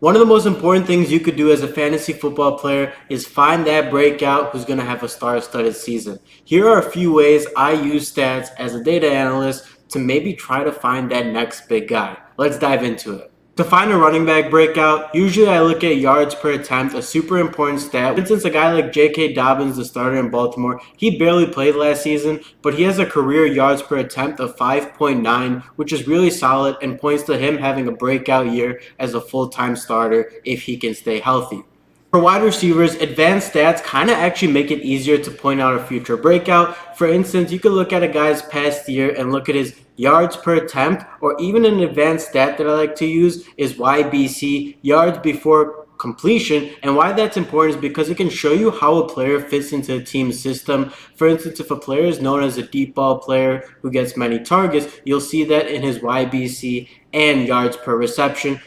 One of the most important things you could do as a fantasy football player is find that breakout who's going to have a star-studded season. Here are a few ways I use stats as a data analyst to maybe try to find that next big guy. Let's dive into it. To find a running back breakout, usually I look at yards per attempt, a super important stat. For instance, a guy like J.K. Dobbins, the starter in Baltimore, he barely played last season, but he has a career yards per attempt of 5.9, which is really solid and points to him having a breakout year as a full-time starter if he can stay healthy. For wide receivers, advanced stats kind of actually make it easier to point out a future breakout. For instance, you could look at a guy's past year and look at his yards per attempt, or even an advanced stat that I like to use is YBC, yards before completion. And why that's important is because it can show you how a player fits into a team's system. For instance, if a player is known as a deep ball player who gets many targets, you'll see that in his YBC and yards per reception.